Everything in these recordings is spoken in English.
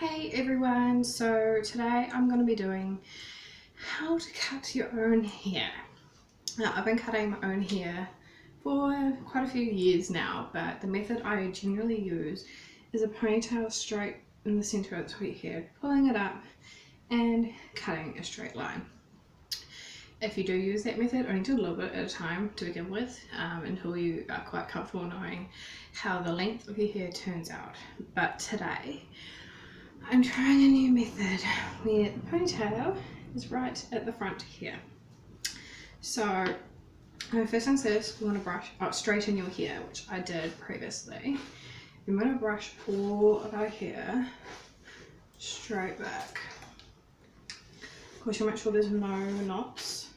Hey everyone, so today I'm going to be doing how to cut your own hair. Now, I've been cutting my own hair for quite a few years now, but the method I generally use is a ponytail straight in the center of the sweet hair, pulling it up and cutting a straight line. If you do use that method, only do a little bit at a time to begin with, until you are quite comfortable knowing how the length of your hair turns out. But today I'm trying a new method where the ponytail is right at the front here. So first things first, you want to brush straighten your hair, which I did previously. I'm going to brush all of our hair straight back. Of course, you'll make sure there's no knots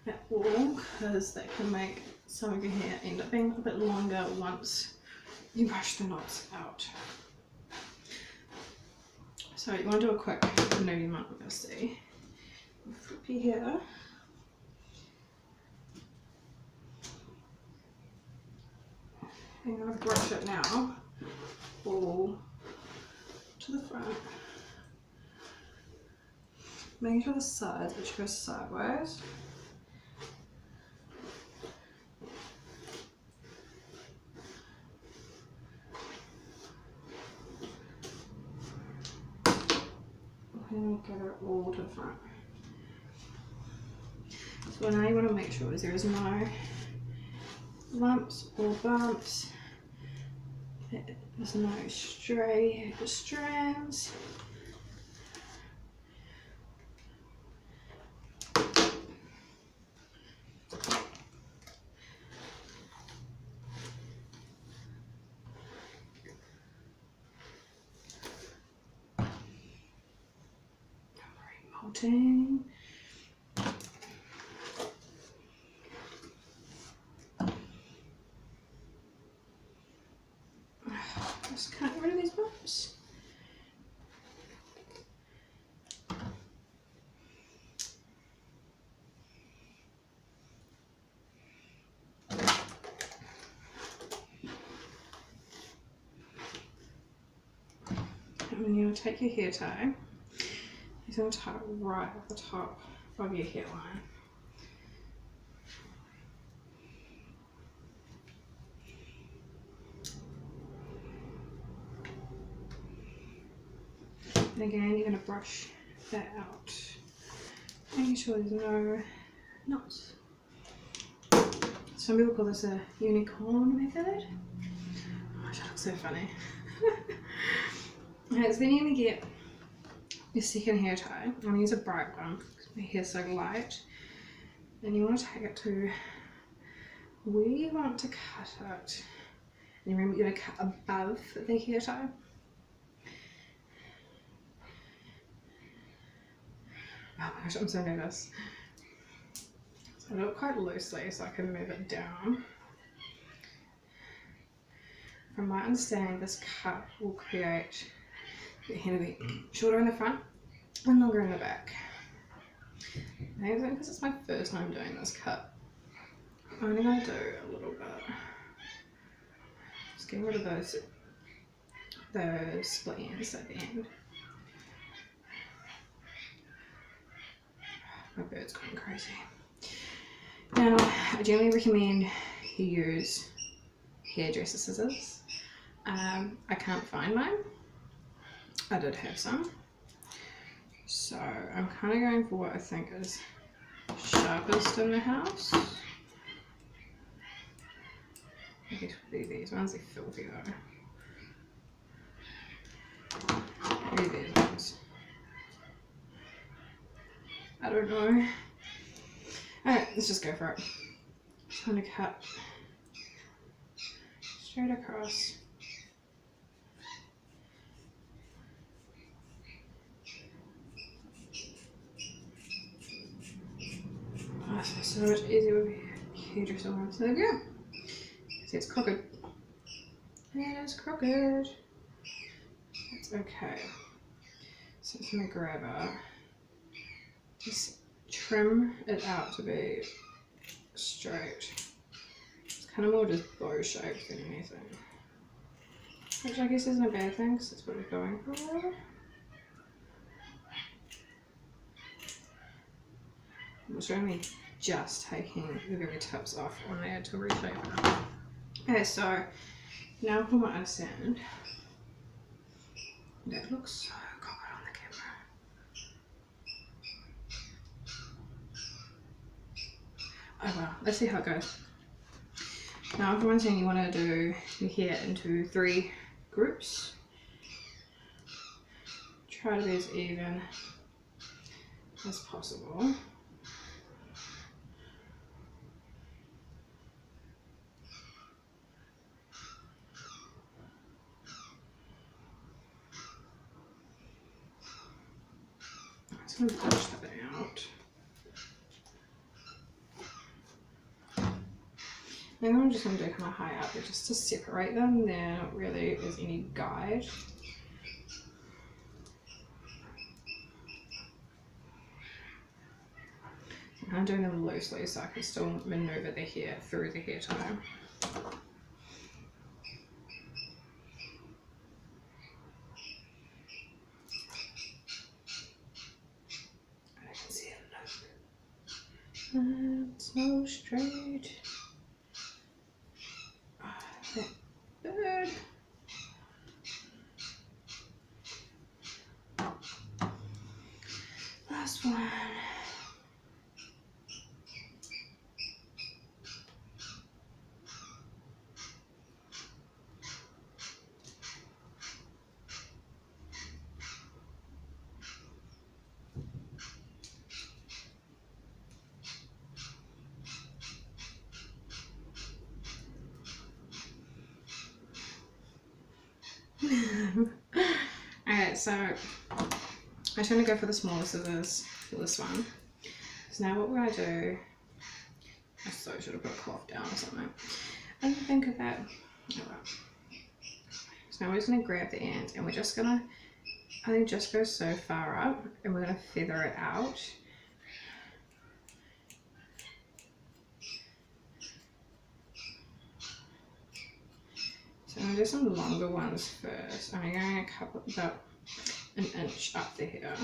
at all, because that can make some of your hair end up being a bit longer once you brush the knots out. So you want to do a quick movement, obviously. Flip your hair. I'm going to brush it now all to the front. Making sure the sides, which goes sideways. And get it all to the front. So now you want to make sure there is no lumps or bumps. There's no stray strands. Remolding. Just can't get rid of these bumps. And then you'll take your hair tie. You're going to tie it right at the top of your hairline. And again, you're going to brush that out, making sure there's no knots. Some people call this a unicorn method. Oh, that looks so funny. Okay, so then you're going to get your second hair tie. I'm going to use a bright one because my hair's so light. And you want to take it to where you want to cut it. And remember, you're going to cut above the hair tie. Oh my gosh, I'm so nervous. So I do it quite loosely so I can move it down. From my understanding, this cut will create your hair to be shorter in the front and longer in the back. Maybe because it's my first time doing this cut, I'm only going to do a little bit. Just getting rid of those split ends at the end. My bird's going crazy. Now, I generally recommend you use hairdresser scissors. I can't find mine. I did have some. So I'm kind of going for what I think is sharpest in the house. I guess would be these ones. They're filthy though. Maybe these ones. I don't know. Alright, let's just go for it. Just going to cut straight across. Oh, it's so much easier with hairdresser ones. There we go. See, it's crooked. It is crooked. That's okay. So I'm going to grab a, just trim it out to be straight. It's kind of more just bow shaped than anything. which I guess isn't a bad thing because that's what we're going for. I'm only just taking the very tips off on there to reshape it. Okay, so now from what I understand, that looks so cocked on the camera. Oh well, let's see how it goes. Now from what I'm saying, you want to do your hair into 3 groups. Try to be as even as possible. I'm just going to brush that out. Then I'm just going to do kind of high up just to separate them. There not really is any guide. I'm doing them loosely so I can still maneuver the hair through the hair tie. I can see it now. And so straight. That bird. Last one. Alright, so I tend to go for the smaller scissors for this one. So now what we're going to do, I so should have put a cloth down or something. I didn't think of that. Oh well. So now we're just going to grab the end and we're just going to, I think just go so far up and we're going to feather it out. So I'm going to do some longer ones first. I'm going to cut about an inch up the hair.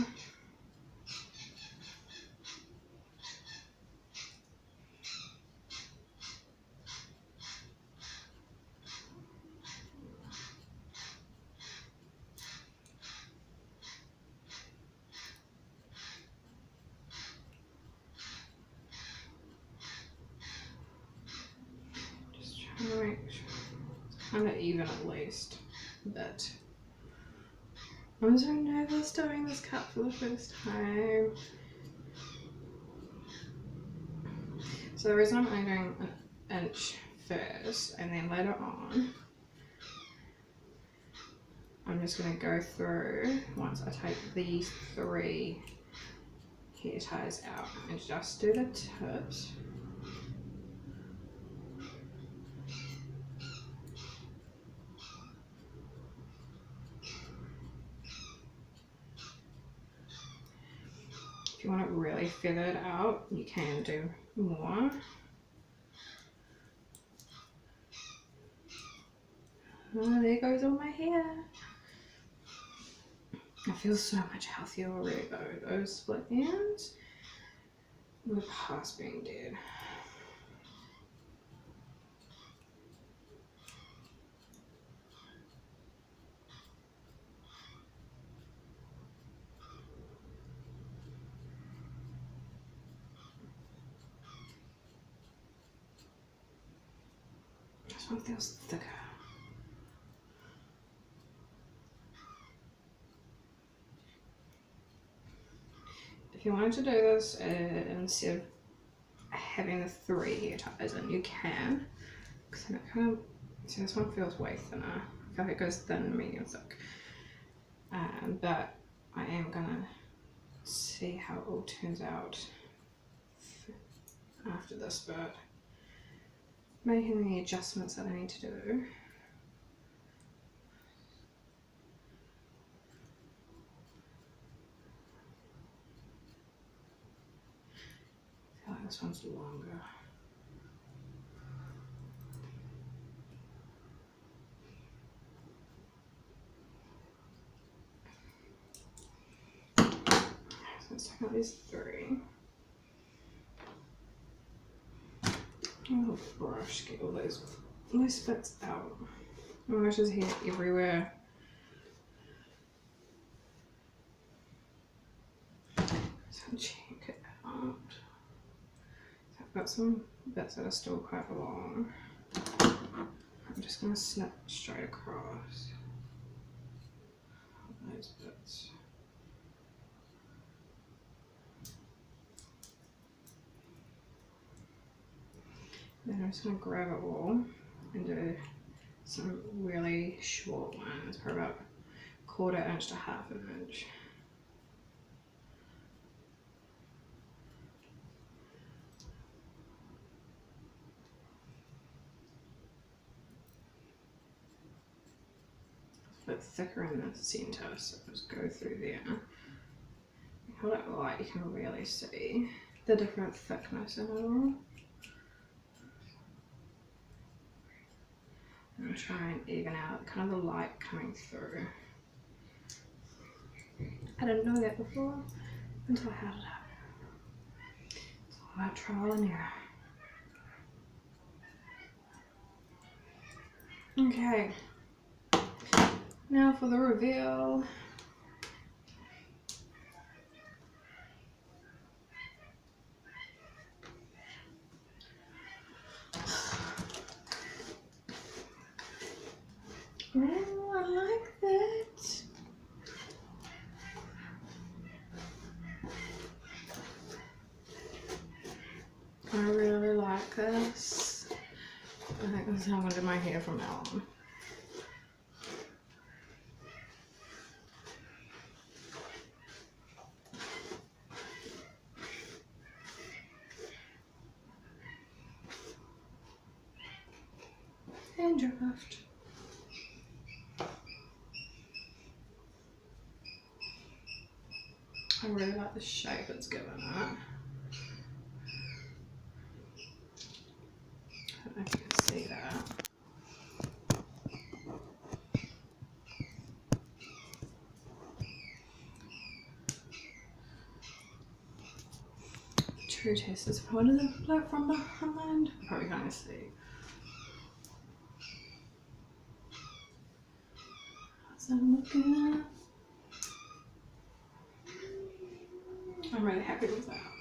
Just trying to make sure it's kind of even at least a bit. I'm so nervous doing this cut for the first time. So the reason I'm only doing an inch first and then later on, I'm just going to go through once I take these 3 hair ties out and just do the tips. If you want it really feathered out, you can do more. Oh, there goes all my hair. I feel so much healthier already though. Those split ends were past being dead. This one feels thicker. If you wanted to do this instead of having the 3 hair ties in, you can. Because then it kind of, see, this one feels way thinner. I feel like it goes thin, medium, thick. But I am gonna see how it all turns out after this bit. Making the adjustments that I need to do. I feel like this one's longer. let's take out these 3. Oh, brush, get all those loose bits out. Oh, it's just here everywhere. So check it out. So I've got some bits that are still quite long. I'm just going to snip straight across those bits. Then I'm just going to grab it all and do some really short ones, probably about 1/4 inch to 1/2 inch. A bit thicker in the centre, so just go through there. Hold it light, you can really see the different thickness in it all. And try and even out kind of the light coming through. I didn't know that before until I had it up. It's all about trial and error. Okay, now for the reveal. Oh, I like that. I really like this. I think this is how I'm going to do my hair from now on. And draft. I really like the shape it's given it. I don't know if you can see that. True test is what does it look from behind? Probably can't see. How's that looking? I'm really happy with that.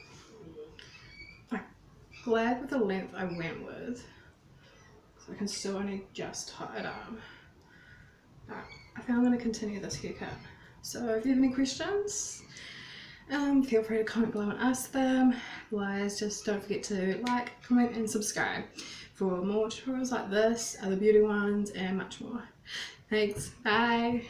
I'm glad with the length I went with. So I can still only just tie it up. But I think I'm going to continue this haircut. So if you have any questions, feel free to comment below and ask them. Otherwise, just don't forget to like, comment and subscribe for more tutorials like this, other beauty ones and much more. Thanks, bye!